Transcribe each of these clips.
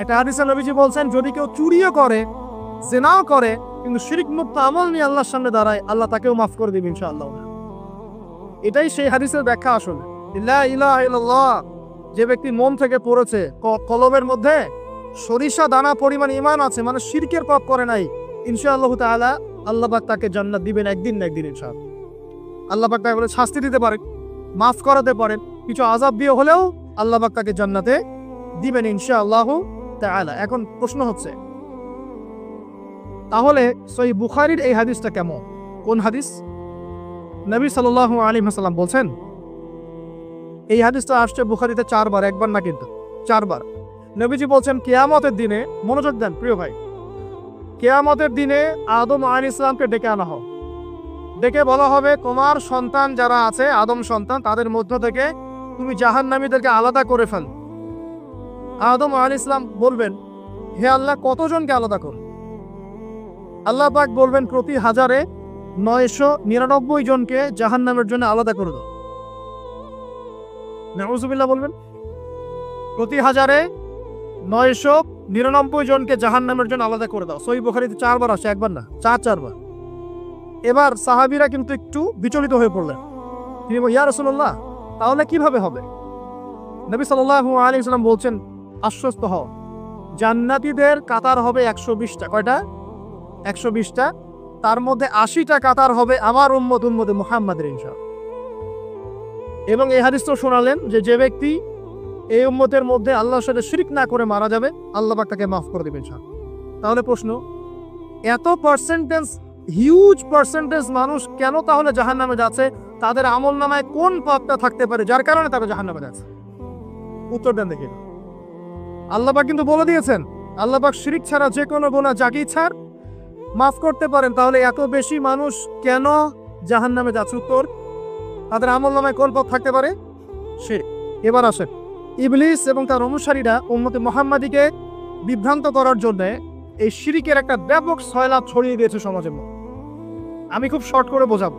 একটা হাদিসে নবীজি বলছেন, যদি কেউ চুরিও করে, জিনাও করে, কিন্তু শিরক মুক্ত আমল নিয়ে আল্লাহর সামনে দাঁড়ায়, আল্লাহ তাকেও মাফ করে দিবেন ইনশাআল্লাহ। এটাই সেই হাদিসের ব্যাখ্যা। আসলে লা ইলাহা ইল্লাল্লাহ যে ব্যক্তি মন থেকে পড়েছে, কলবের মধ্যে সরিষা দানা পরিমাণ ঈমান আছে, মানে শিরকের পাপ করে নাই, ইনশাআল্লাহ তাআলা আল্লাহ পাক তাকে জান্নাত দিবেন একদিন না একদিন ইনশাআল্লাহ। আল্লাহ পাক তাকে শাস্তি দিতে পারেন, মাফ করাতে পারেন, কিছু আযাব দিয়ে হলেও আল্লাহ পাক তাকে জান্নাতে দিবেন ইনশাআল্লাহ তাআলা। এখন প্রশ্ন হচ্ছে, তাহলে সহিহ বুখারীর এই হাদিসটা কেমন? কোন হাদিস? নবী সাল্লাল্লাহু আলাইহি ওয়াসাল্লাম বলছেন, এই হাদিসটা আসছে বুখারীতে 4 বার, একবার না কিন্তু 4 বার। নবীজি বলছেন, কিয়ামতের দিনে, মনোযোগ দেন প্রিয় ভাই, কিয়ামতের দিনে আদম আলাইহিস সালামকে ডেকে আনা হবে, ডেকে বলা হবে, তোমার সন্তান যারা আছে, আদম সন্তান, তাদের মধ্য থেকে তুমি জাহান্নামীদেরকে আলাদা করে ফেল। আদম আলাইহিস সালাম বলবেন, হে আল্লাহ, কতজনকে আলাদা করব? আল্লাহ পাক বলবেন, প্রতি 1000-এ 999 জনকে জাহান্নামের জন্য আলাদা করে দাও। নাউযুবিল্লাহ বলবেন, প্রতি 1000-এ 999 জনকে জাহান্নামের জন্য আলাদা করে দাও। সহিহ বুখারীতে 4 বার আসে, একবার না, 4 বার। এবার সাহাবীরা কিন্তু একটু বিচলিত হয়ে পড়লেন। তিনি বলেন, ইয়া রাসূলুল্লাহ, তাহলে কিভাবে হবে? নবী সাল্লাল্লাহু আলাইহি ওয়াসাল্লাম বলছেন, আশ্বস্ত হও, জান্নাতীদের কাতার হবে 120টা। কয়টা? 120টা। তার মধ্যে 80টা কাতার হবে আমার উম্মতে মুহাম্মাদের ইনশাআল্লাহ। এবং এই হাদিস তো শোনালেন যে ব্যক্তি এই উম্মতের মধ্যে আল্লাহর সাথে শিরক না করে মারা যাবে, আল্লাহ পাক তাকে মাফ করে দিবেন ইনশাআল্লাহ। তাহলে প্রশ্ন, এত পার্সেন্টেজ, হিউজ পার্সেন্টেজ মানুষ কেন তাহলে জাহান্নামে যাচ্ছে? তাদের আমলনামায় কোন পাপটা থাকতে পারে যার কারণে তারা জাহান্নামে যাচ্ছে? উত্তর দেন দেখি। আল্লাহ পাক কিন্তু বলে দিয়েছেন, আল্লাহ পাক শিরক ছাড়া যে কোনো গুনাহ যাকে ইচ্ছা মাফ করতে পারেন। তাহলে এত বেশি মানুষ কেন জাহান্নামে যাচ্ছে? উত্তর, তাদের আমলনামায় কোন পাপ থাকতে পারে? শিরক। এবার আসেন, ইবলিস এবং তার অনুসারীরা উম্মতে মুহাম্মাদীকে বিভ্রান্ত করার জন্য এই শিরকের একটা ব্যাপক সয়লাব ছড়িয়ে দিয়েছে সমাজের মধ্যে। আমি খুব শর্ট করে বোঝাবো।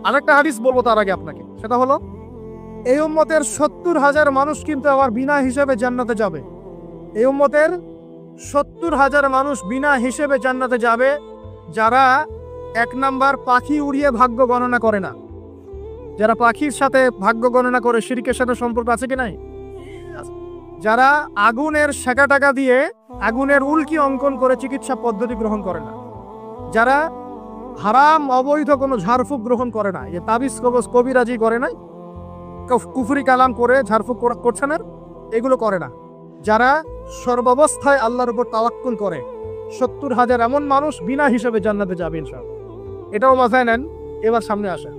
আরেকটা হাদিস বলবো তার আগে আপনাকে, সেটা হলো, এই উম্মতের 70,000 মানুষ কিন্তু আবার বিনা হিসেবে জান্নাতে যাবে। এই উম্মতের 70,000 মানুষ বিনা হিসেবে জান্নাতে যাবে, যারা 1 নাম্বার পাখি উড়িয়ে ভাগ্য গণনা করে না। যারা পাখির সাথে ভাগ্য গণনা করে, শিরকের সাথে সম্পর্ক আছে কি নাই? যারা আগুনের সেকা টাকা দিয়ে আগুনের উল্কি অঙ্কন করে চিকিৎসা পদ্ধতি গ্রহণ করে না। যারা হারাম অবৈধ কোনো ঝাড়ফুঁক গ্রহণ করে না, যে তাবিজ কবজ কবিরাজি করে না, কুফরি কালাম করে ঝাড়ফুঁক করছে না, এগুলো করে না। যারা সর্বাবস্থায় আল্লাহর উপর তাওয়াক্কুল করে, 70,000 এমন মানুষ বিনা হিসেবে জান্নাতে যাবে ইনশাআল্লাহ। এটাও মাথায় নেন। এবার সামনে আসে,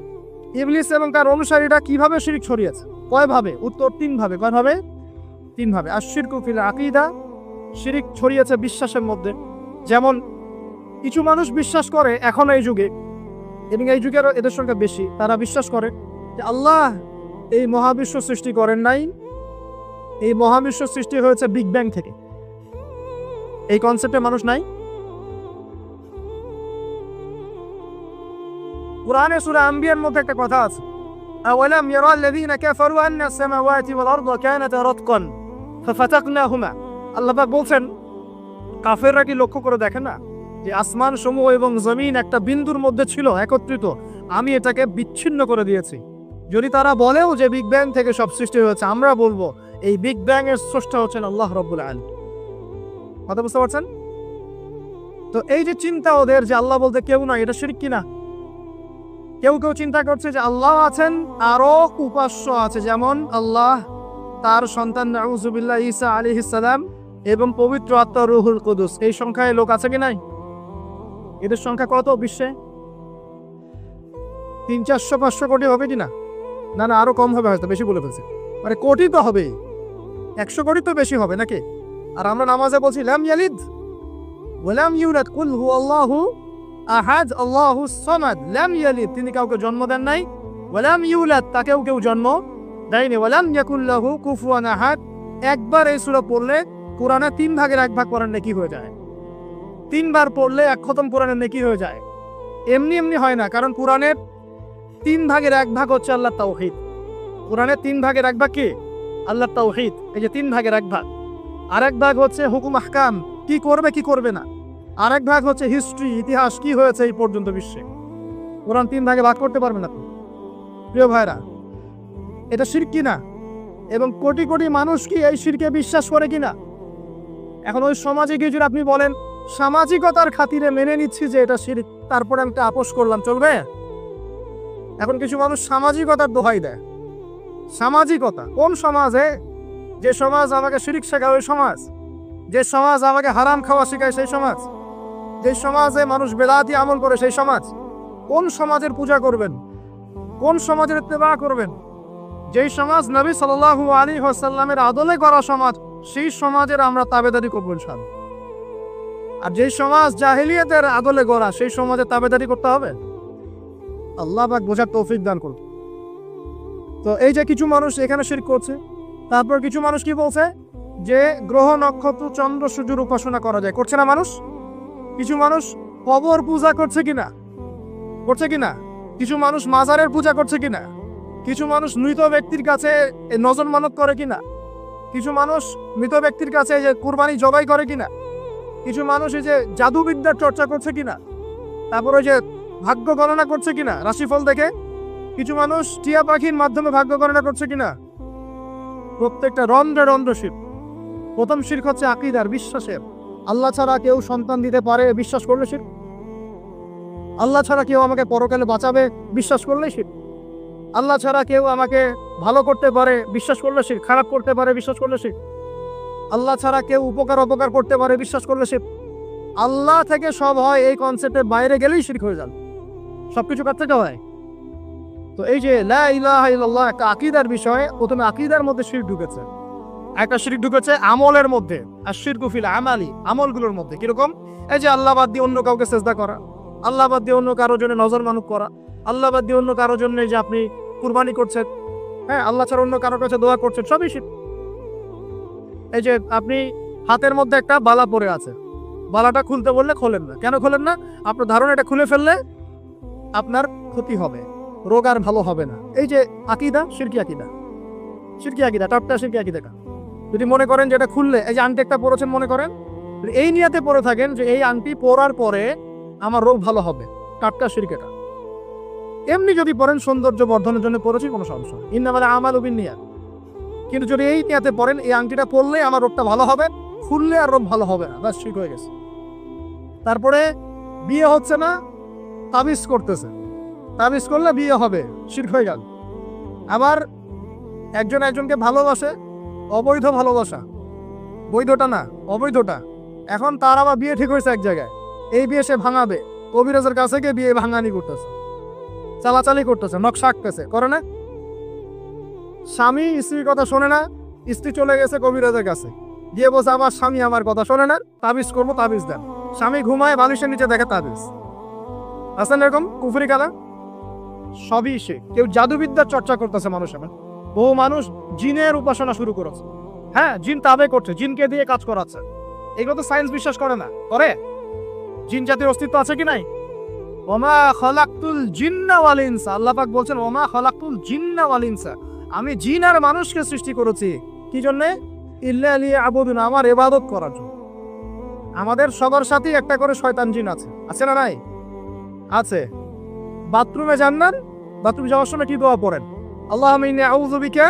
ইবলিস এবং তার অনুসারীরা কিভাবে শিরক ছড়িয়েছে? কয় ভাবে? উত্তর, 3 ভাবে। কয় ভাবে? 3 ভাবে। আশ-শিরকু ফিল আকীদা, শিরক ছড়িয়েছে বিশ্বাসের মধ্যে। যেমন কিছু মানুষ বিশ্বাস করে এখন এই যুগে, এবং এই যুগেরও এদের সংখ্যা বেশি, তারা বিশ্বাস করে যে আল্লাহ এই মহাবিশ্ব সৃষ্টি করেন নাই, এই মহাবিশ্ব সৃষ্টি হয়েছে বিগ ব্যাং থেকে। এই কনসেপ্টে মানুষ নাই? কুরআনে সূরা আম্বিয়ার মধ্যে একটা কথা আছে, আওয়ালাম ইয়ারাল্লাযীনা কাফারু আন্নাস সামাওয়াতি ওয়াল আরদা কানাতা রাতকান ফাফাতাকনাহুমা। আল্লাহ পাক বলছেন, কাফেররা কি লক্ষ্য করে দেখে না যে আসমান সমূহ এবং জমিন একটা বিন্দুর মধ্যে ছিল একত্রিত, আমি এটাকে বিচ্ছিন্ন করে দিয়েছি। যদি তারা বলেও যে বিগ ব্যাং থেকে সব সৃষ্টি হয়েছে, আমরা বলবো এই বিগ ব্যাং এর স্রষ্টা হচ্ছেন আল্লাহ রাব্বুল আলামিন। কথা বুঝতে পারছেন? তো এই যে চিন্তা ওদের যে আল্লাহ বলতে কেউ না, এটা শিরক কিনা? কেউ কেউ চিন্তা করছে যে আল্লাহ আছেন, আরো উপাস্য আছে, যেমন আল্লাহ, তার সন্তান নাউযুবিল্লাহ ঈসা আলাইহিস সালাম এবং পবিত্র আত্মা রূহুল কুদুস। এই সংখ্যায় লোক আছে কি নাই? এদের সংখ্যা কত বিশ্বে? 300-400 কোটি হবে কিনা? না না, আরো কম হবে, হয়তো বেশি বলে ফেলছে। মানে কোটি তো হবে, 100 কোটি তো বেশি হবে নাকি? আর আমরা নামাজে বলছি লাম ইয়ালিদ ওয়া লাম ইউলাদ, কুল হুয়াল্লাহু আহাদ আল্লাহুস সামাদ। লাম ইয়ালিদ, তিনি কাউকে জন্ম দেন নাই, ওয়া লাম ইউলাদ, তাকেও কেউ জন্ম দেয়নি, ওয়া লাম ইয়াকুল লাহু কুফুয়ান আহাদ। একবার এই সূরা পড়লে কোরআনে 3 ভাগের 1 ভাগ পড়ার নেকি হয়ে যায়। 3 বার পড়লে 1 খতম কোরআনের নেকি হয়ে যায়। এমনি এমনি হয় না, কারণ কোরআনের 3 ভাগের 1 ভাগ হচ্ছে আল্লাহর তাওহীদ। কোরআনের 3 ভাগের 1 ভাগ কি? আল্লাহর তাওহীদ। এই যে 3 ভাগের 1 ভাগ, আরেক ভাগ হচ্ছে হুকুম আহকাম, কি করবে কি করবে না। আরেক ভাগ হচ্ছে হিস্ট্রি, ইতিহাস, কি হয়েছে এই পর্যন্ত বিশ্বে। কোরআন 3 ভাগে ভাগ করতে পারবে না। প্রিয় ভাইরা, এটা শিরক কিনা, এবং কোটি কোটি মানুষ কি এই শিরকে বিশ্বাস করে কিনা। এখন ওই সমাজে গিয়ে যদি আপনি বলেন সামাজিকতার খাতিরে মেনে নিচ্ছি যে এটা শিরক, তারপরে আমি আপোষ করলাম, চলবে? এখন কিছু মানুষ সামাজিকতার দোহাই দেয়। সামাজিকতা কোন সমাজে? যে সমাজ আমাকে শিরক শেখায় ওই সমাজ, যে সমাজ আমাকে হারাম খাওয়া শেখায় সেই সমাজ, যে সমাজে মানুষ বেদাতি আমল করে সেই সমাজ। কোন সমাজের পূজা করবেন? কোন সমাজের ইত্তেবা করবেন? যেই সমাজ নবী সাল্লাল্লাহু আলাইহি ওয়াসাল্লামের আদলে করা সমাজ, সেই সমাজের আমরা তাবেদারি করব ইনশাআল্লাহ। আর যেই সমাজ জাহেলিয়াতের আদলে গড়া, সেই সমাজের তাবেদারি করতে হবে। আল্লাহ পাক বোঝার তৌফিক দান করুন। তো এই যে কিছু মানুষ এখানে শিরক করছে, তারপর কিছু মানুষ কি বলছে যে গ্রহ নক্ষত্র চন্দ্র সূর্যের উপাসনা করা যায়, করছে না মানুষ? কিছু মানুষ কবর পূজা করছে কিনা, করছে কিনা? কিছু মানুষ মাজারের পূজা করছে কিনা? কিছু মানুষ মৃত ব্যক্তির কাছে নজর মানত করে কিনা? কিছু মানুষ মৃত ব্যক্তির কাছে যে কুরবানি জবাই করে কিনা? কিছু মানুষ এই যে জাদুবিদ্যার চর্চা করছে কিনা? তারপরে যে ভাগ্য গণনা করছে কিনা রাশিফল দেখে? কিছু মানুষ টিয়া পাখির মাধ্যমে ভাগ্য গণনা করছে কিনা? প্রত্যেকটা রন্ধ্রে রন্ধ্র শিরক। প্রথম শিরক হচ্ছে আকীদার, বিশ্বাসের। আল্লাহ ছাড়া কেউ সন্তান দিতে পারে বিশ্বাস করলে শিরক। আল্লাহ ছাড়া কেউ আমাকে পরকালে বাঁচাবে বিশ্বাস করলে শিরক। আল্লাহ ছাড়া কেউ আমাকে ভালো করতে পারে বিশ্বাস করলে শিরক, খারাপ করতে পারে বিশ্বাস করলে শিরক। আল্লাহ ছাড়া কেউ উপকার অপকার করতে পারে বিশ্বাস করলে শিরক। আল্লাহ থেকে সব হয়, এই কনসেপ্টের বাইরে গেলেই শিরক হয়ে যান। সবকিছু কার থেকে হয়? তো এই যে লা ইলাহা ইল্লাল্লাহ একটা আকীদার বিষয়, প্রথমে আকীদার মধ্যে শিরক ঢুকেছে। একটা শিরক ঢুকেছে আমলের মধ্যে, আর শিরকু ফিল আমালি, আমলগুলোর মধ্যে। কিরকম? এই যে আল্লাহ বাদ দিয়ে অন্য কাউকে সেজদা করা, আল্লাহ বাদ দিয়ে অন্য কারোর জন্য নজর মানত করা, আল্লাহ বাদ দিয়ে অন্য কারোর জন্য যে আপনি কুরবানি করছেন, হ্যাঁ, আল্লাহ ছাড়া অন্য কারোর কাছে দোয়া করছেন, সবই শিরক। এই যে আপনি হাতের মধ্যে একটা বালা পরে আছে, বালাটা খুলতে বললে খোলেন না, কেন খোলেন না? আপনার ধারণা এটা খুলে ফেললে আপনার ক্ষতি হবে, রোগ আর ভালো হবে না। এই যে আকীদা, শিরকি আকীদা, শিরকি আকীদা, টাটকা শিরকি আকীদা। যদি মনে করেন যে এটা খুললে, এই যে আংটি একটা পরেছেন মনে করেন, এই নিয়াতে পরে থাকেন যে এই আংটি পরার পরে আমার রোগ ভালো হবে, টাটকা শিরক এটা। এমনি যদি পরেন সৌন্দর্য বর্ধনের জন্য পরেছি, কোনো সমস্যা নেই, ইন্নামাল আমালু বিন্নিয়াত। কিন্তু যদি এই নিয়াতে পরেন এই আংটিটা পরলে আমার রোগটা ভালো হবে, খুললে আর রোগ ভালো হবে না, ব্যাস শিরক হয়ে গেছে। তারপরে বিয়ে হচ্ছে না, তাবিজ করতেছে, তাবিজ করলে বিয়ে হবে, শিরক হয়ে গেল। আবার একজন একজনকে ভালোবাসে, অবৈধ ভালোবাসা, বৈধটা না অবৈধটা। এখন তার আবার বিয়ে ঠিক হয়েছে এক জায়গায়, এই বিয়ে সে ভাঙাবে, কবিরাজের কাছে গিয়ে বিয়ে ভাঙানি করতেছে, চালাচালি করতেছে, নকশা আঁকতেছে, করে না? স্বামী স্ত্রীর কথা শোনে না, স্ত্রী চলে গেছে কবিরাজের কাছে, গিয়ে বলছে আমার স্বামী আমার কথা শোনে না, তাবিজ করবো, তাবিজ দেন। স্বামী ঘুমায়, বালিশের নিচে দেখে তাবিজ। আছেন এরকম কুফরি কালা? সবই সে। কেউ জাদুবিদ্যার চর্চা করতেছে মানুষ। এখন বহু মানুষ জিনের উপাসনা শুরু করেছে, হ্যাঁ, জিন তাবে করছে, জিনকে দিয়ে কাজ করাচ্ছে। এগুলো তো সায়েন্স বিশ্বাস করে না, করে? জিন জাতির অস্তিত্ব আছে কি নাই? ওমা খলাকতুল জিন্না ওয়াল ইনসা, আল্লাহ পাক বলছেন ওমা খলাকতুল জিন্না ওয়াল ইনসা, আমি জিন আর মানুষকে সৃষ্টি করেছি কি জন্য? ইল্লা লিয়াবুদুন, আমার ইবাদত করার জন্য। আমাদের সবার সাথেই একটা করে শয়তান জিন আছে, আছে না নাই? আছে। বাথরুমে যান না, বাথরুমে যাওয়ার সময় কি দোয়া পড়েন? আল্লাহুম্মা ইন্নী আউযু বিকা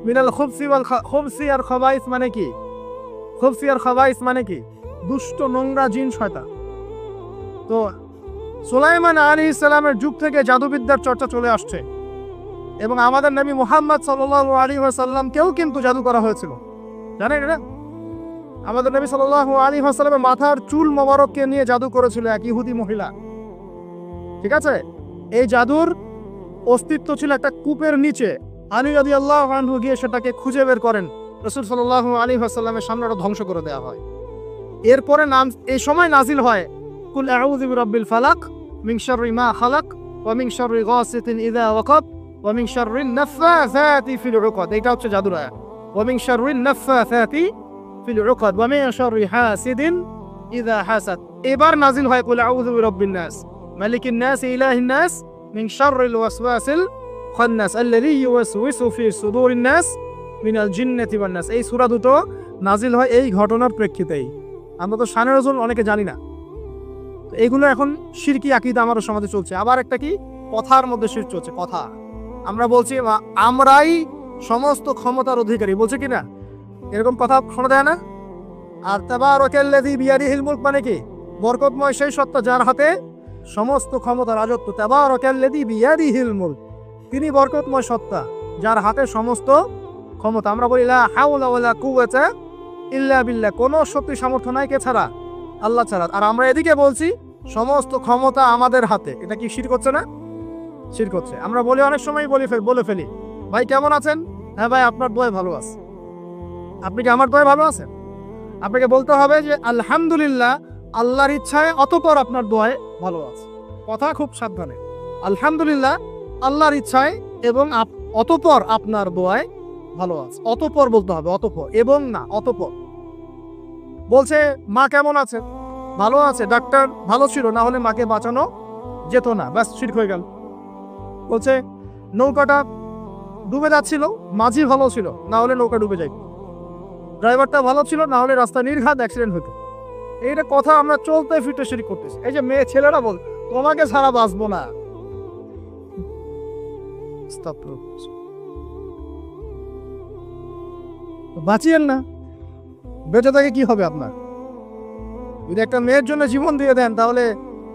মিনাল খুবসি ওয়াল খুবসি আর খাবাইস, মানে কি? খুবসি আর খাবাইস মানে কি? দুষ্ট নোংরা জিন শয়তান। তো সুলাইমান আলাইহিস সালামের যুগ থেকে জাদুবিদ্যার চর্চা চলে আসছে, এবং আমাদের নবী মুহাম্মদ সাল্লাল্লাহু আলাইহি ওয়াসাল্লামকেও কিন্তু জাদু করা হয়েছিল, জানেন না? আমাদের নবী সাল্লাল্লাহু আলাইহি ওয়াসাল্লামের মাথার চুল মোবারককে নিয়ে জাদু করেছিল এক ইহুদি মহিলা, ঠিক আছে? এই জাদুর অস্তিত্ব ছিল একটা কূপের নিচে। আলী রাদিয়াল্লাহু আনহু গিয়ে সেটাকে খুঁজে বের করেন, রাসূল সাল্লাল্লাহু আলাইহি ওয়াসাল্লামের সামনে ওটা ধ্বংস করে দেওয়া হয়। এরপরে এই সময় নাজিল হয় কুল আউযু বিরাব্বিল ফালাক মিন শাররি মা খালাক ওয়া মিন শাররি গাসিকিন ইযা ওয়াকাব ওয়া মিন শাররিন নাফাসাতি ফিল উকাদ। এটা হচ্ছে জাদুর আয়াত। ওয়া মিন শাররিন নাফাসাতি ফিল উকাদ ওয়া মিন শাররি হাসিদিন ইযা হাসাদ। এবার নাজিল হয় কুল আউযু বিরাব্বিন নাস মালিকিন নাস ইলাহিন নাস মিন শাররিল ওয়াসওয়াসিল খান্নাস আল্লাযী ইউওয়াসওয়িসু ফি সুদুরিন নাস মিনাল জিন্নাতি ওয়ান নাস। এই সূরা দুটো নাজিল হয় এই ঘটনার প্রেক্ষিতেই। আমরা তো শানে রাসূল অনেকে জানি না। তো এগুলো এখন শিরকি আকীদা আমাদের সমাজে চলছে। আবার একটা কি কথার মধ্যে শিরক চলছে, কথা। আমরা বলছি আমরাই সমস্ত ক্ষমতার অধিকারী, বলছে কি না? এরকম কথা শোনা যায় না? আর তাবারাকাল্লাযী বিয়াদিহিল মুলক মানে কি? বরকতময় সেই সত্তা যার হাতে সমস্ত ক্ষমতা, রাজত্ব। তাবারাকাল্লাযী বিয়াদিহিল মুলক, তিনি বরকতময় সত্তা যার হাতে সমস্ত ক্ষমতা। আমরা বলি লা হাওলা ওয়ালা কুওয়াতা ইল্লা বিল্লাহ, কোনো শক্তি সামর্থ্য নাই কে ছাড়া? আল্লাহ ছাড়া। আর আমরা এদিকে বলছি সমস্ত ক্ষমতা আমাদের হাতে। এটা কি শিরক হচ্ছে না? শিরক হচ্ছে। আমরা বলি অনেক সময় বলে ফেলি, ভাই কেমন আছেন? হ্যাঁ ভাই আপনার দোয়ায় ভালো আছে। আপনি কি আমার দোয়ায় ভালো আছেন? আপনাকে বলতে হবে যে আলহামদুলিল্লাহ, আল্লাহর ইচ্ছায় অতঃপর আপনার দোয়ায় ভালো আছে। কথা খুব সাবধানে। আলহামদুলিল্লাহ, আল্লাহর ইচ্ছায় এবং অতঃপর আপনার দোয়ায় ভালো আছে। অতঃপর বলতে হবে, অতঃপর এবং না, অতঃপর। বলছে মা কেমন আছে? ভালো আছে, ডাক্তার ভালো ছিল, না হলে মাকে বাঁচানো যেত না, ব্যাস শিরক হয়ে গেল। বলছে নৌকাটা ডুবে যাচ্ছিল, মাঝি ভালো ছিল, না হলে নৌকা ডুবে যাইত। ড্রাইভারটা ভালো ছিল, না হলে রাস্তা নির্ঘাত অ্যাক্সিডেন্ট হতো। এইটা কথা আমরা চলতে ফিরতে শিরক করতেছি। এই যে মেয়ে ছেলেরা বল তোমাকে ছাড়া বাঁচবো না, বাঁচিয়েন না, বেঁচে থাকে কি হবে আপনার? যদি একটা মেয়ের জন্য জীবন দিয়ে দেন, তাহলে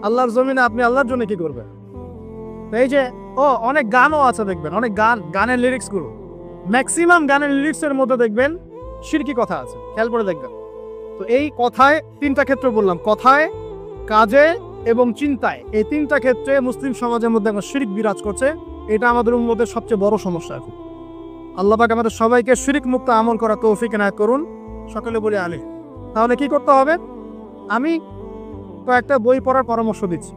আল্লাহর জমিনে আপনি আল্লাহর জন্য কি করবেন? এই যে অনেক গানও আছে, দেখবেন অনেক গানের লিরিক্স গুলো, ম্যাক্সিমাম গানের লিরিক্সের মধ্যে দেখবেন শিরকি কথা আছে, খেয়াল করে দেখবেন। তো এই কথায় তিনটা ক্ষেত্র বললাম, কথায়, কাজে এবং চিন্তায়। এই তিনটা ক্ষেত্রে মুসলিম সমাজের মধ্যে এখন শিরক বিরাজ করছে। এটা আমাদের উম্মতের সবচেয়ে বড় সমস্যা এখন। আল্লাহ পাক আমাদের সবাইকে শিরক মুক্ত আমল করা তৌফিক এনায়েত করুন। সকলে বলে আমিন। তাহলে কি করতে হবে? আমি কয়েকটা বই পড়ার পরামর্শ দিচ্ছি।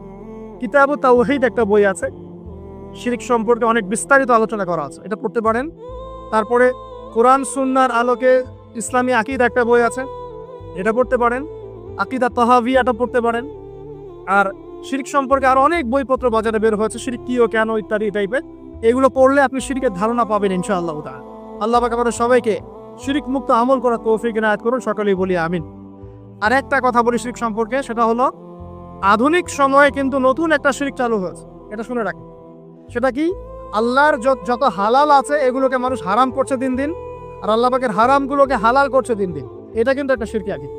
কিতাবুত তাওহীদ একটা বই আছে, শিরক সম্পর্কে অনেক বিস্তারিত আলোচনা করা আছে, এটা পড়তে পারেন। তারপরে কোরআন সুন্নাহর আলোকে ইসলামী আকীদা একটা বই আছে, এটা পড়তে পারেন। আকীদা তাহাওয়িয়াটা পড়তে পারেন। আর শিরক সম্পর্কে আরো অনেক বইপত্র বাজারে বের হয়েছে, শিরক কি ও কেন ইত্যাদি টাইপের। এগুলো পড়লে আপনি শিরকের ধারণা পাবেন ইনশাআল্লাহ তাআলা। আল্লাহ পাক আমাদের সবাইকে শিরক মুক্ত আমল করা তৌফিক এনায়েত করুন। সকলেই বলি আমিন। আর একটা কথা বলি শিরক সম্পর্কে, সেটা হলো আধুনিক সময়ে কিন্তু নতুন একটা শিরক চালু হয়েছে, এটা শুনে রাখেন। সেটা কি? আল্লাহর যত হালাল আছে এগুলোকে মানুষ হারাম করছে দিন দিন, আর আল্লাহ পাকের হারামগুলোকে হালাল করছে দিন দিন। এটা কিন্তু একটা শিরকি আকীদা,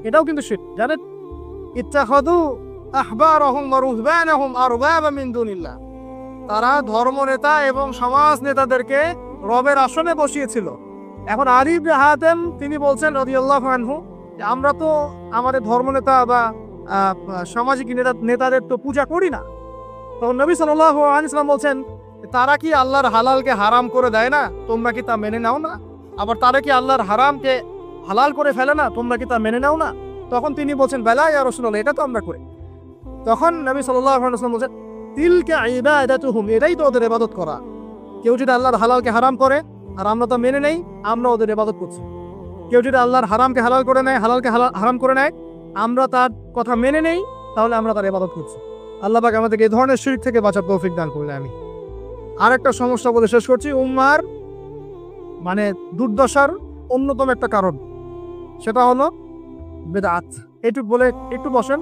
এটাও কিন্তু শিরক। জানেন, ইত্তাখাযু আহবারহুম ওয়া রুহবানাহুম আরবাবা মিন দুনিল্লাহ, তারা ধর্ম নেতা এবং সমাজ নেতাদেরকে রবের আসনে বসিয়েছিল। এখন আলী ইবনে হাতেম তিনি বলছেন রাদিয়াল্লাহু আনহু, আমরা তো আমাদের ধর্মনেতা বা সামাজিক নেতাদের তো পূজা করি না। তখন নবী সাল্লাল্লাহু আলাইহি ওয়াসাল্লাম বলছেন, তারা কি আল্লাহর হালালকে হারাম করে দেয় না? তোমরা কি তা মেনে নাও না? আবার তারা কি আল্লাহর হারামকে হালাল করে ফেলে না? তোমরা কি তা মেনে নাও না? তখন তিনি বলছেন, বেলা ইয়া রাসূলুল্লাহ, এটা তো আমরা করি। তখন নবী সাল্লাল্লাহু আলাইহি ওয়াসাল্লাম বলছেন, তিলকা ইবাদাতুহুম, এটাই তো ওদের ইবাদত করা। কেউ যদি আল্লাহর হালালকে হারাম করে আর আমরা তা মেনে নেই, আমরা ওদের ইবাদত করছি। কেউ যদি আল্লাহর হারামকে হালাল করে নেয়, হালালকে হারাম করে নেয়, আমরা তার কথা মেনে নেই, তাহলে আমরা তার ইবাদত করছি। আল্লাহ পাক আমাদেরকে এই ধরনের শিরক থেকে বাঁচার তৌফিক দান করলে আমি আরেকটা সমস্যা বলে শেষ করছি। উম্মার মানে দুর্দশার অন্যতম একটা কারণ, সেটা হলো বেদাত। এইটুকু বলে একটু বসেন,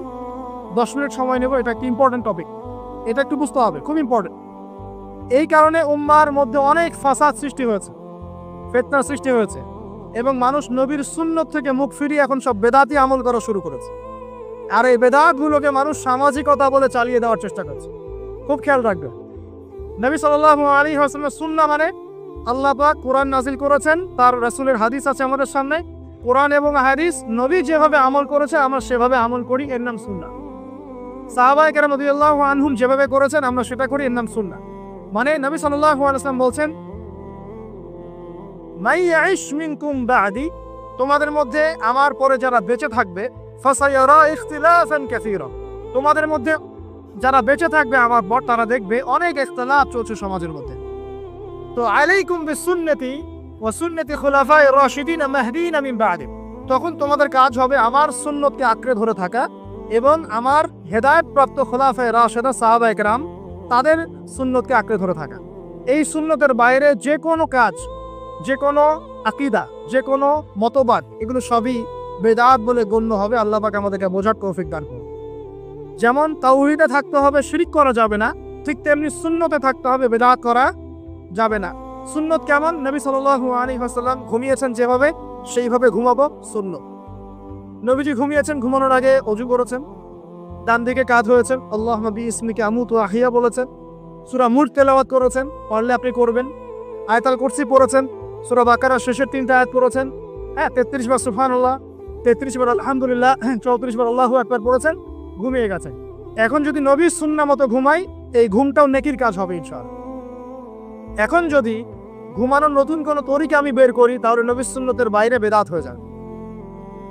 10 মিনিট সময় নেব। এটা একটা ইম্পর্টেন্ট টপিক, এটা একটু বুঝতে হবে, খুব ইম্পর্টেন্ট। এই কারণে উম্মার মধ্যে অনেক ফাসাদ সৃষ্টি হয়েছে, ফিতনার সৃষ্টি হয়েছে, এবং মানুষ নবীর সুন্নত থেকে মুখ ফিরিয়ে এখন সব বেদাতি আমল করা শুরু করেছে। আর এই বেদাতগুলোকে মানুষ সামাজিকতা বলে চালিয়ে দেওয়ার চেষ্টা করছে। খুব খেয়াল রাখবে, নবী সাল্লাল্লাহু আলাইহি ওয়াসাল্লামের সুন্নাহ মানে আল্লাহ পাক কোরআন নাজিল করেছেন, তার রাসূলের হাদিস আছে আমাদের সামনে। কোরআন এবং হাদিস, নবী যেভাবে আমল করেছে আমরা সেভাবে আমল করি, এর নাম সুন্নাহ। সাহাবায়ে কেরাম রাদিয়াল্লাহু আনহুম যেভাবে করেছেন আমরা সেটা করি, এর নাম সুন্নাহ। মানে নবী সাল্লাল্লাহু আলাইহি ওয়াসাল্লাম বলছেন, মাই ইয়াইশ মিনকুম বাদি, তোমাদের মধ্যে আমার পরে যারা বেঁচে থাকবে, ফাসায়ারা ইখতিলাফান কাসীরা, তোমাদের মধ্যে যারা বেঁচে থাকবে আমার পর তারা দেখবে অনেক ইখতিলাফ চলছে সমাজের মধ্যে। তো আলাইকুম বিসুন্নতি ওয়া সুন্নতি খুলাফায়ে রাশিদিন মাহদিন মিন বাদি, তখন তোমাদের কাজ হবে আমার সুন্নতকে আঁকড়ে ধরে থাকা এবং আমার হেদায়েতপ্রাপ্ত খুলাফায়ে রাশিদা সাহাবায়ে কেরাম তাদের সুন্নতকে আঁকড়ে ধরে থাকা। এই সুন্নতের বাইরে যে কোনো কাজ, যে কোনো আকীদা, যে কোনো মতবাদ, এগুলো সবই বেদাত বলে গণ্য হবে। আল্লাহ পাক আমাদেরকে বোঝার তৌফিক দান করুন। যেমন তাওহীদে থাকতে হবে, শিরক করা যাবে না, ঠিক তেমনি সুন্নতে থাকতে হবে, বেদাত করা যাবে না। সুন্নত কেমন? নবী সাল্লাল্লাহু আলাইহি ওয়াসাল্লাম ঘুমিয়েছেন যেভাবে, সেইভাবে ঘুমাবো সুন্নত। নবীজি ঘুমিয়েছেন, ঘুমানোর আগে ওযু করেছেন, ডান দিকে কাঁধ হয়েছেন, আল্লাহুম্মা বিইসমিকা আমুতু ওয়া আহইয়া বলেছেন, সূরা মুল্ক তেলাওয়াত করেছেন, পারলে আপনি করবেন। আয়াতুল কুরসি পড়েছেন, সূরা বাকারার শেষের 3টা আয়াত পড়েছেন, 33 বার সুবহানাল্লাহ, 33 বার আলহামদুলিল্লাহ, 34 বার আল্লাহু আকবার পড়েছেন, ঘুমিয়ে গেছেন। এখন যদি নবীর সুন্নাহ মতো ঘুমাই, এই ঘুমটাও নেকির কাজ হবে ইনশাআল্লাহ। এখন যদি ঘুমানোর নতুন কোনো তরিকা আমি বের করি, তাহলে নবীর সুন্নতের বাইরে বেদাত হয়ে যায়।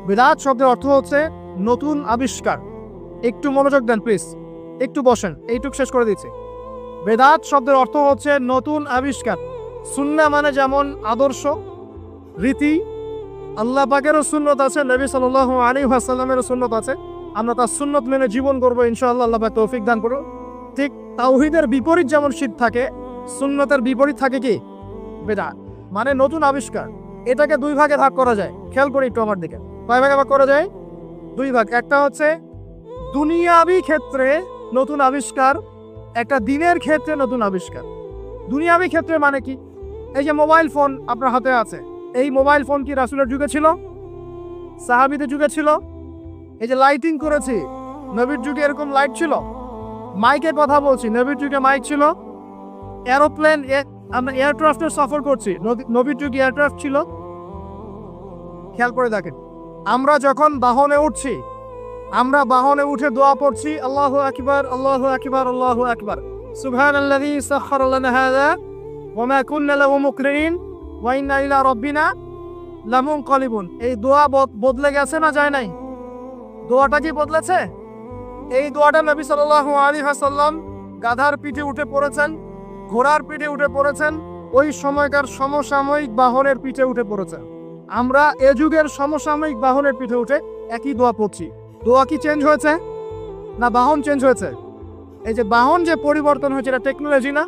বেদাত শব্দের অর্থ হচ্ছে নতুন আবিষ্কার। একটু মনোযোগ দেন প্লিজ, একটু বসেন, এইটুক শেষ করে দিচ্ছি। বেদাত শব্দের অর্থ হচ্ছে নতুন আবিষ্কার। সুন্নাহ মানে যেমন আদর্শ, রীতি, আল্লাহ পাকেরও সুন্নত আছে, নবী সাল্লাল্লাহু আলাইহি ওয়াসাল্লামেরও সুন্নত আছে, আমরা তার সুন্নত মেনে জীবন করবো ইনশাআল্লাহ, আল্লাহ পাক তৌফিক দান করুন। ঠিক তাওহীদের বিপরীত যেমন শিরক থাকে, সুন্নতের বিপরীত থাকে কি? বেদাত, মানে নতুন আবিষ্কার। এটাকে দুই ভাগে ভাগ করা যায়, খেয়াল করে একটু আমার দিকে। কয় ভাগে ভাগ করা যায়? দুই ভাগ। একটা হচ্ছে দুনিয়াবি ক্ষেত্রে নতুন আবিষ্কার, একটা দিনের ক্ষেত্রে নতুন আবিষ্কার। দুনিয়াবি ক্ষেত্রে মানে কি? এই যে মোবাইল ফোন আপনার হাতে আছে, এই মোবাইল ফোন কি রাসূলের যুগে ছিল? সাহাবীদের যুগে ছিল? এই যে লাইটিং করেছি, নবীর যুগে এরকম লাইট ছিল? মাইকের কথা বলছি, নবীর যুগে মাইক ছিল? এরোপ্লেন, আমরা এয়ারক্রাফটের সফর করছি, নবীর যুগে এয়ারক্রাফট ছিল? খেয়াল করে দেখেন, আমরা যখন বাহনে উঠছি, আমরা বাহনে উঠে দোয়া পড়ছি, আল্লাহু আকবার, আল্লাহু আকবার, আল্লাহু আকবার, সুবহানাল্লাযী সাখখারা লানা হাযা ওয়া মা কুন্না লাহু মুকরিনিন ওয়া ইন্না ইলা রাব্বিনা লামুনকালিবুন। এই দোয়া বদলে গেছে না যায় নাই? দোয়াটা কি বদলেছে? এই দোয়াটা নবী সাল্লাল্লাহু আলাইহি ওয়াসাল্লাম গাধার পিঠে উঠে পড়েছেন, ঘোড়ার পিঠে উঠে পড়েছেন, ওই সময়কার সমসাময়িক বাহনের পিঠে উঠে পড়েছেন। আমরা এ যুগের সমসাময়িক বাহনের পিঠে উঠে একই দোয়া পড়ছি। দোয়া কি চেঞ্জ হয়েছে না বাহন চেঞ্জ হয়েছে? এই যে বাহন যে পরিবর্তন হয়েছে, এটা টেকনোলজি না?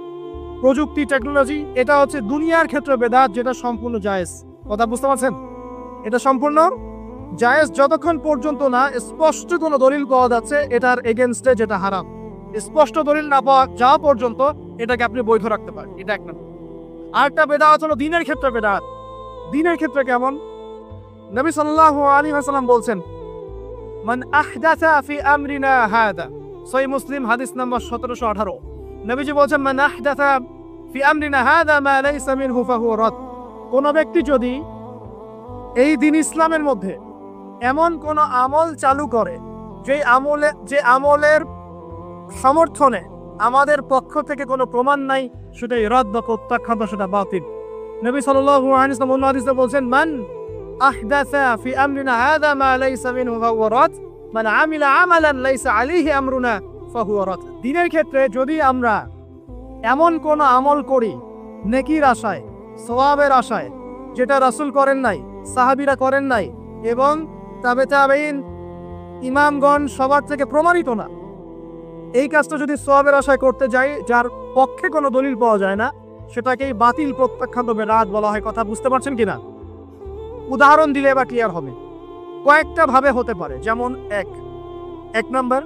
প্রযুক্তি, টেকনোলজি। এটা হচ্ছে দুনিয়ার ক্ষেত্রে বেদাত, যেটা সম্পূর্ণ জায়েজ। কথা বুঝতে পারছেন? এটা সম্পূর্ণ জায়েজ যতক্ষণ পর্যন্ত না স্পষ্ট কোনো দলিল পাওয়া যাচ্ছে এটার এগেনস্টে, যেটা হারাম। স্পষ্ট দলিল না পাওয়া যাওয়া পর্যন্ত এটাকে আপনি বৈধ রাখতে পারেন। এটা এক নম্বর। আরেকটা বেদাত হলো দিনের ক্ষেত্রে বেদাত। দিনের ক্ষেত্রে কেমন? নবী সাল্লাল্লাহু আলাইহি ওয়াসাল্লাম বলছেন, মান আহদাসা ফি আমরিনা হাদা, সহিহ মুসলিম হাদিস নাম্বার 1718। নবীজি বলছেন, মান আহদাসা ফি আমরিনা হাদা মা লাইসা মিনহু ফাহুয়া রাদ। কোন ব্যক্তি যদি এই দিন ইসলামের মধ্যে এমন কোন আমল চালু করে যে আমলের সমর্থনে আমাদের পক্ষ থেকে কোনো প্রমাণ নাই, সেটাই রাদ বা প্রত্যাখ্যাত, সেটা বাতিল। নবী সাল্লাল্লাহু আলাইহি ওয়াসাল্লাম অন্য হাদিসে বলছেন, মান আহদাসা ফি আমরিনা হাদা মা লাইসা মিনহু ফাহুয়া রাদ, মান আমিলা আমালান লাইসা আলাইহি আমরুনা ফাহুয়া রাদ। দিনের ক্ষেত্রে যদি আমরা এমন কোন আমল করি নেকির আশায়, সওয়াবের আশায়, যেটা রাসূল করেন নাই, সাহাবীরা করেন নাই, এবং তাবেঈন, ইমামগণ সবার থেকে প্রমাণিত না, এই কাজটা যদি সওয়াবের আশায় করতে যাই, যার পক্ষে কোনো দলিল পাওয়া যায় না, সেটাকেই বাতিল, প্রত্যাখ্যাত, বেদাত বলা হয়। কথা বুঝতে পারছেন কিনা? উদাহরণ দিলে এবার ক্লিয়ার হবে। কয়েকটা ভাবে হতে পারে। যেমন এক নাম্বার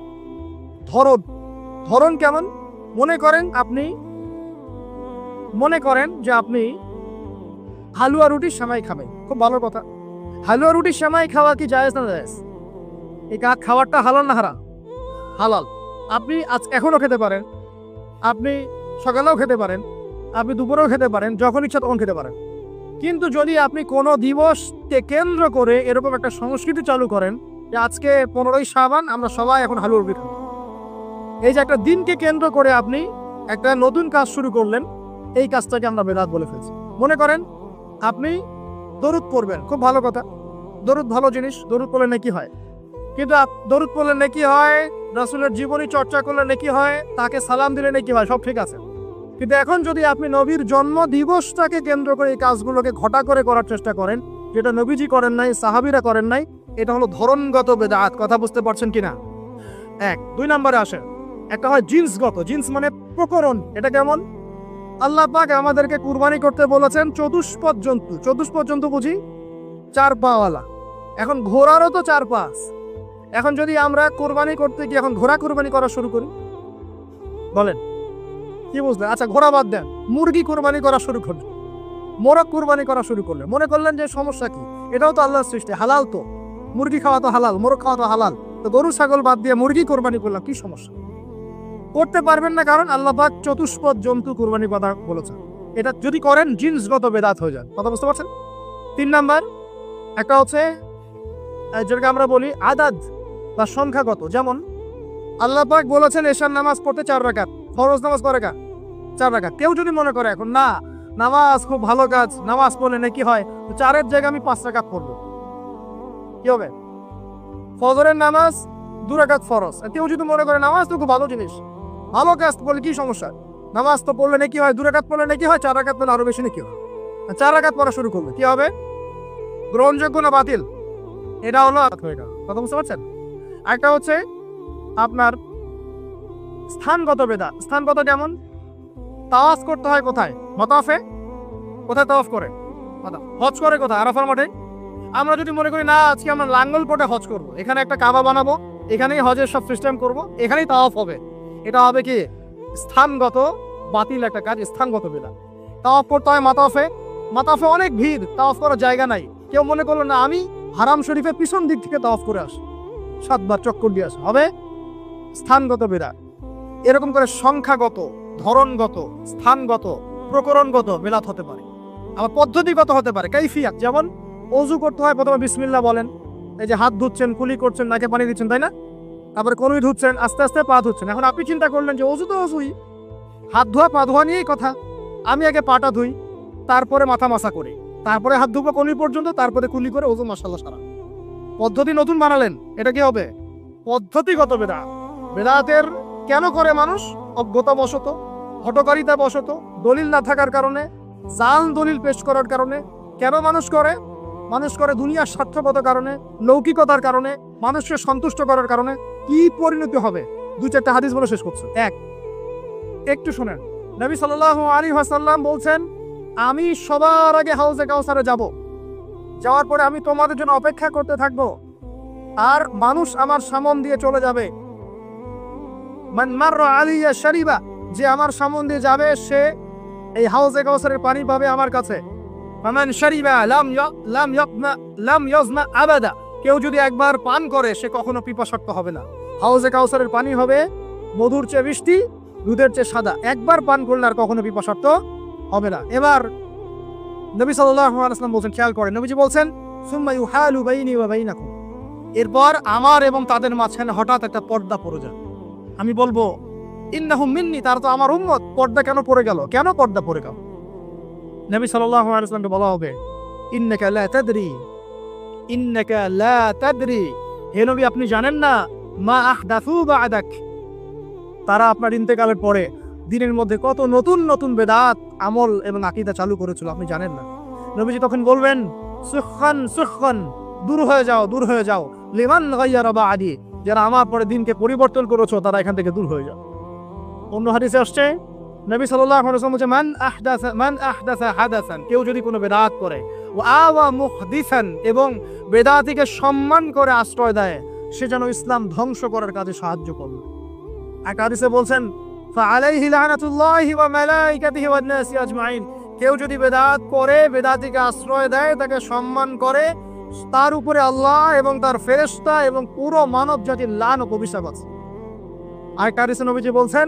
ধরন কেমন? মনে করেন যে আপনি হালুয়া রুটির সেমাই খাবেন, খুব ভালো কথা। হালুয়া রুটির সেমাই খাওয়া কি জায়েজ না জায়েজ? এই খাবারটা হালাল না হারাম? হালাল। আপনি এখনো খেতে পারেন, আপনি সকালেও খেতে পারেন, আপনি দুপুরেও খেতে পারেন, যখন ইচ্ছা তখন খেতে পারেন। কিন্তু যদি আপনি কোনো দিবসকে কেন্দ্র করে এরকম একটা সংস্কৃতি চালু করেন যে আজকে 15ই শাবান, আমরা সবাই এখন হালুয়া রুটি খাবো, এই যে একটা দিনকে কেন্দ্র করে আপনি একটা নতুন কাজ শুরু করলেন, এই কাজটাকে আমরা বেদাত বলে ফেলছি। মনে করেন আপনি দরুদ পড়বেন, খুব ভালো কথা, দরুদ ভালো জিনিস, দরুদ পড়লে নেকি হয়। কিন্তু দরুদ পড়লে নেকি হয়, রাসূলের জীবনী চর্চা করলে নেকি হয়, তাকে সালাম দিলে নেকি হয়, সব ঠিক আছে। কিন্তু এখন যদি আপনি নবীর জন্ম দিবসটাকে কেন্দ্র করে এই কাজগুলোকে ঘটা করে করার চেষ্টা করেন, যেটা নবীজি করেন নাই, সাহাবীরা করেন নাই, এটা হলো ধরনগত বেদাত। কথা বুঝতে পারছেন কিনা? দুই নম্বরে আসেন, একটা হয় জিন্সগত। জিন্স মানে প্রকরণ। এটা কেমন? আল্লাহ পাক আমাদেরকে কুরবানি করতে বলেছেন চতুষ্পদ জন্তু। চতুষ্পদ জন্তু বুঝি 4 পাওয়ালা। এখন ঘোড়ারও তো 4 পা আছে। এখন যদি আমরা কুরবানি করতে গিয়ে এখন ঘোড়া কুরবানি করা শুরু করি, বলেন কি বুঝলেন? আচ্ছা ঘোড়া বাদ দেন, মুরগি কুরবানি করা শুরু করলেন, মোরগ কুরবানি করা শুরু করলেন, মনে করলেন যে সমস্যা কি, এটাও তো আল্লাহর সৃষ্টি, হালাল তো, মুরগি খাওয়া তো হালাল, মোরগ খাওয়া তো হালাল, তো গরু ছাগল বাদ দিয়ে মুরগি কুরবানি করলাম, কি সমস্যা? করতে পারবেন না, কারণ আল্লাহ পাক চতুষ্পদ জন্তু কুরবানি কথা বলেছেন। এটা যদি করেন জিনসগত বেদাত হয়ে যায়। কথা বুঝতে পারছেন? 3 নাম্বার একটা হচ্ছে যেটাকে আমরা বলি আদাদ বা সংখ্যাগত। যেমন আল্লাহ পাক বলেছেন এশার নামাজ পড়তে 4 রাকাত, ফরজ নামাজ কয় রাকাত? 4 রাকাত। কেউ যদি মনে করে এখন না নামাজ খুব ভালো কাজ, নামাজ পড়লে নাকি হয়, 4-এর জায়গায় আমি 5 রাকাত পড়বো, কি হবে? ফজরের নামাজ 2 রাকাত ফরজ। কেউ যদি মনে করে নামাজ তো খুব ভালো জিনিস, ভালো কাজ বলে কি সমস্যা, নামাজ তো পড়লে নাকি হয়, 2 রাকাত পড়লে নাকি হয়, 4 রাকাত পড়লে আরো বেশি নাকি হয়। 4 রাকাত পড়া শুরু করবে, কি হবে? গ্রহণযোগ্য না বাতিল? এটা হলো কথা বুঝতে পারছেন? একটা হচ্ছে আপনার স্থানগত বেদাত। স্থানগত যেমন তাওয়াফ করতে হয় কোথায়? মাতাফে। কোথায় তাওয়াফ করে? হজ করে কোথায়? আরাফার মাঠে। আমরা যদি মনে করি না আজকে আমরা লাঙ্গলকোটে হজ করব, এখানে একটা কাবা বানাবো, এখানেই হজের সব সিস্টেম করব, এখানেই তাওয়াফ হবে, এটা হবে কি স্থানগত বাতিল একটা কাজ, স্থানগত বেদাত। তাওয়াফ করতে হয় মাতাফে, মাতাফে অনেক ভিড়, তাওয়াফ করার জায়গা নাই। কেউ মনে করলো না আমি হারাম শরীফের পিছন দিক থেকে তাওয়াফ করে আসি, 7 বার চক্কর দিয়ে আসে, হবে স্থানগত বেদাত। এরকম করে সংখ্যাগত, ধরনগত, স্থানগত, প্রকরণগত বেদাত হতে পারে। আবার পদ্ধতিগত হতে পারে, কাইফিয়াত। যেমন ওযু করতে হয়, প্রথমে বিসমিল্লাহ বলেন, এই যে হাত ধুচ্ছেন, কুলি করছেন, নাকে পানি দিচ্ছেন, তাই না? তারপরে কনুই ধুচ্ছেন, আস্তে আস্তে পা ধুচ্ছেন। এখন আপনি চিন্তা করলেন যে ওযু তো ওযুই, হাত ধোয়া পা ধোয়া নিয়েই কথা, আমি আগে পাটা ধুই, তারপরে মাথা মাসা করি, তারপরে হাত ধুবো কনুই পর্যন্ত, তারপরে কুলি করে ওযু মাশাআল্লাহ সারা। পদ্ধতি নতুন বানালেন, এটা কি হবে? পদ্ধতিগত বেদাত। বেদাতের কেন করে মানুষ? অজ্ঞতাবশত, হঠকারিতাবশত, দলিল না থাকার কারণে, জাল দলিল পেশ করার কারণে। কেন মানুষ করে? মানুষ করে দুনিয়ার স্বার্থগত কারণে, লৌকিকতার কারণে, মানুষকে সন্তুষ্ট করার কারণে। কি পরিণতি হবে? 2-4টা হাদিস বলে শেষ করছে। একটু শুনেন, নবী সাল্লাল্লাহু আলাইহি ওয়াসাল্লাম বলছেন, আমি সবার আগে হাউজে কাউসারে যাব, যাওয়ার পরে আমি তোমাদের জন্য অপেক্ষা করতে থাকবো, আর মানুষ আমার সামন দিয়ে চলে যাবে। মান মাররা আলাইয়া শারিবা, যে আমার সামন দিয়ে যাবে সে এই হাউজে কাউসারের পানি পাবে আমার কাছে। ফামান শারিবা লাম ইয়াজমা আবাদা, কেউ যদি একবার পান করে সে কখনো পিপাসার্ত হবে না। হাউজে কাউসারের পানি হবে মধুর চেয়ে মিষ্টি, দুধের চেয়ে সাদা, একবার পান করলে আর কখনো পিপাসার্ত হবে না। এবার নবী সাল্লাল্লাহু আলাইহি ওয়াসাল্লাম বলছেন, খেয়াল করেন, নবীজি বলছেন, সুম্মা ইউহালু বাইনি ওয়া বাইনাকুম, এরপর আমার এবং তাদের মাঝখানে হঠাৎ একটা পর্দা পড়ে যায়। আমি বলবো ইন্নাহুম মিন্নি, তারা তো আমার উম্মত, পর্দা কেন পড়ে গেল? কেন পর্দা পড়ে গেল? নবী সাল্লাল্লাহু আলাইহি ওয়াসাল্লামকে বলা হবে, ইন্নাকা লা তাদরি, ইন্নাকা লা তাদরি, হে নবী আপনি জানেন না, মা আহদাসু বা'দাক, তারা আপনার ইন্তেকালের পরে দিনের মধ্যে কত নতুন নতুন বেদাত, আমল এবং আকীদা চালু করেছিল, আপনি জানেন না। নবীজি তখন বলবেন, সুখান সুখান, দূর হয়ে যাও, দূর হয়ে যাও, লিমান গায়্যারা বা'দি, যারা আমার পরে দিনকে পরিবর্তন করেছো তারা এখান থেকে দূর হয়ে যাও। অন্য হাদিসে আসছে, নবী সাল্লাল্লাহু আলাইহি ওয়াসাল্লাম বলেছেন, মান আহদাসা হাদাসান, কেউ যদি কোনো বেদাত করে, ওয়া আওয়া মুহদিসান, এবং বেদাতিকে সম্মান করে আশ্রয় দেয়, সে যেন ইসলাম ধ্বংস করার কাজে সাহায্য করবে। এক হাদিসে বলছেন, ফাআলাইহি লানাতুল্লাহি ওয়া মালাইকাতিহি ওয়ান নাসি আজমাইন, কেউ যদি বেদাত করে, বেদাতিকে আশ্রয় দেয়, তাকে সম্মান করে, তার উপরে আল্লাহ এবং তার ফেরেশতা এবং পুরো মানব জাতির লানত অভিশাপ আছে। আর হাদিসে নবীজি বলছেন,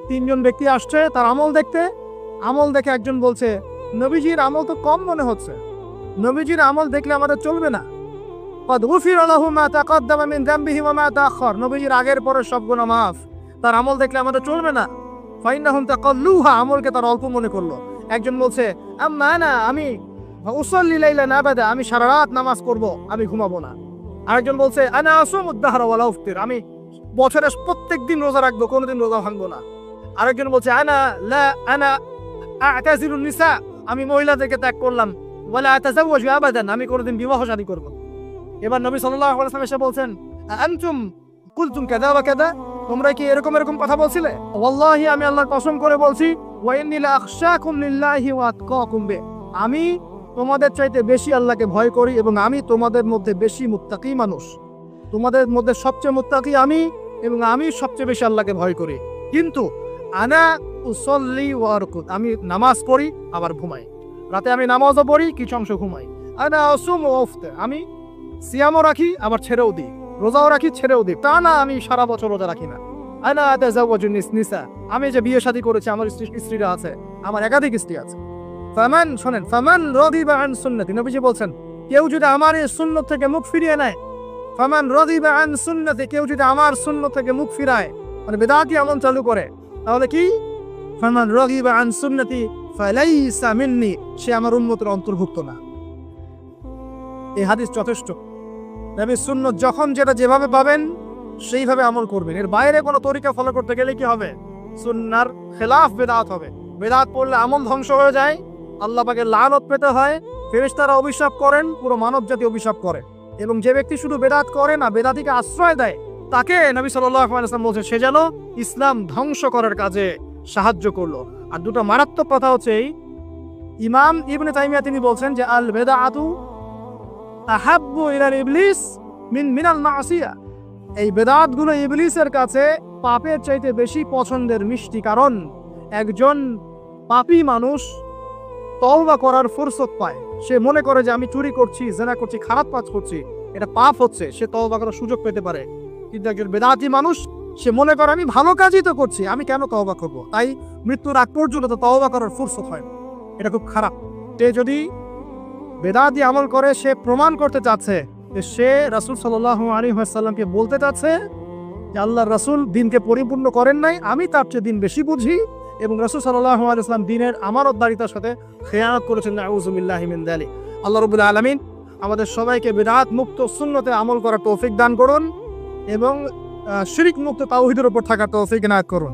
3 জন ব্যক্তি আসছে তার আমল দেখতে, আমল দেখে একজন বলছে, নবীজির আমল তো কম মনে হচ্ছে, নবীজির আমল দেখলে আমাদের চলবে না। قد غفر له ما تقدم من ذنبه وما تأخر, নবীজির আগের পরের সব গুনাহ মাফ, তার আমল দেখলে আমাদের চলবে না। ফাইন্নাহুম তাকাল্লুহা, আমলকে তার অল্প মনে করলো। একজন বলছে, আম্মা আনা, আমি উসাল্লি লাইলান আবাদা, আমি সারা রাত নামাজ করব, আমি ঘুমাবো না। আরেকজন বলছে, আনা আসুমুদ দাহরা ওয়ালা উফতির, আমি বছরের প্রত্যেকদিন রোজা রাখবো, কোনোদিন রোজা ভাঙবো না। আরেকজন বলছে, আনা আ'তাজিলুন নিসা, আমি মহিলাদেরকে ত্যাগ করলাম, ওয়ালা আতাজাওয়াজু আবাদান, আমি কোনোদিন বিবাহ শাদী করব। এবার নবী সাল্লাল্লাহু আলাইহি ওয়াসাল্লাম এসে বলছেন, আনতুম কুলতুম কাযা ওয়া কাযা, তোমরা কি এরকম এরকম কথা বলছিলে? ওয়াল্লাহি আমি আল্লাহর কসম করে বলছি, ওয়া ইন্নী লা আখশাকুম লিল্লাহি ওয়া আতকাকুম বে, আমি তোমাদের চাইতে বেশি আল্লাহকে ভয় করি এবং আমি তোমাদের মধ্যে বেশি মুত্তাকি মানুষ। তোমাদের মধ্যে সবচেয়ে মুত্তাকি আমি এবং আমি সবচেয়ে বেশি আল্লাহকে ভয় করি। কিন্তু আনা উসাল্লি ওয়া আরকুদ, আমি নামাজ পড়ি আবার ঘুমাই, রাতে আমি নামাজও পড়ি কিছু অংশ ঘুমাই। আনা আসুম ওয়া আফতির, আমি সিয়ামও রাখি আবার ছেড়েও দিই, রোজাও রাখি ছেড়েও দিই, তা না আমি সারা বছর রোজা রাখি না। আনা আতাজাওয়াজু নিসা, আমি যে বিয়ে শাদী করেছি, আমার স্ত্রীরা আছে, আমার একাধিক স্ত্রী আছে। ফামান, শোনেন, ফামান রাদিবা আন সুন্নতি, নবীজি বলছেন কেউ যদি আমার এই সুন্নত থেকে মুখ ফিরিয়ে নেয়, ফামান রাদিবা আন সুন্নতি, কেউ যদি আমার সুন্নত থেকে মুখ ফিরায়, মানে বিদআতি আমল চালু করে, তাহলে কি ফামান রাদিবা আন সুন্নতি ফালাইসা মিন্নি, সে আমার উম্মতের অন্তর্ভুক্ত না। এই হাদিস যথেষ্ট। নবীর সুন্নত যখন যেটা যেভাবে পাবেন সেইভাবে আমল করবেন, এর বাইরে কোনো তরিকা ফলো করতে গেলে কি হবে? সুন্নাহর খেলাফ বেদাত হবে। বেদাত পড়লে আমল ধ্বংস হয়ে যায়, আল্লাহ পাকের লানত পেতে হয়, ফেরেশতারা অভিশাপ করেন, পুরো মানব জাতি অভিশাপ করে। এবং যে ব্যক্তি শুধু বেদাত করে না, বেদাতিকে আশ্রয় দেয়, তাকে নবী সাল্লাল্লাহু আলাইহি ওয়াসাল্লাম বলছেন সে যেন ইসলাম ধ্বংস করার কাজে সাহায্য করলো। আর দুটো মারাত্মক কথা হচ্ছে এই, ইমাম ইবনে তাইমিয়া তিনি বলছেন যে আল বেদাআতু আহাব্বু ইলা ইবলিস মিনাল মাসিয়া, এই বেদাতগুলো ইবলিসের কাছে পাপের চাইতে বেশি পছন্দের মিষ্টি। কারণ একজন পাপী মানুষ তওবা করার ফুরসত পায়, সে মনে করে যে আমি চুরি করছি, জিনা করছি, খারাপ কাজ করছি, এটা পাপ হচ্ছে, সে তওবা করার সুযোগ পেতে পারে। কিন্তু একজন বেদাতি মানুষ সে মনে করে আমি ভালো কাজই তো করছি, আমি কেন তওবা করব? তাই মৃত্যুর আগ পর্যন্ত তো তওবা করার ফুরসত হয় না। এটা খুব খারাপ। সে যদি বেদাতি আমল করে, সে প্রমাণ করতে চাচ্ছে যে সে রাসূল সাল্লাল্লাহু আলাইহি ওয়াসাল্লামকে বলতে চাচ্ছে যে আল্লাহর রাসূল দিনকে পরিপূর্ণ করেন নাই, আমি তার চেয়ে দিন বেশি বুঝি, এবং রাসূল সাল্লাল্লাহু আলাইহি ওয়াসাল্লাম দিনের আমানতদারিতার সাথে খেয়ানত করেছেন। নাউযু বিল্লাহি মিন যালিক। আল্লাহ রাব্বুল আলামিন আমাদের সবাইকে বিদআত মুক্ত সুন্নতে আমল করার তৌফিক দান করুন এবং শিরক মুক্ত তাওহীদের উপর থাকার তৌফিক এনায়েত করুন।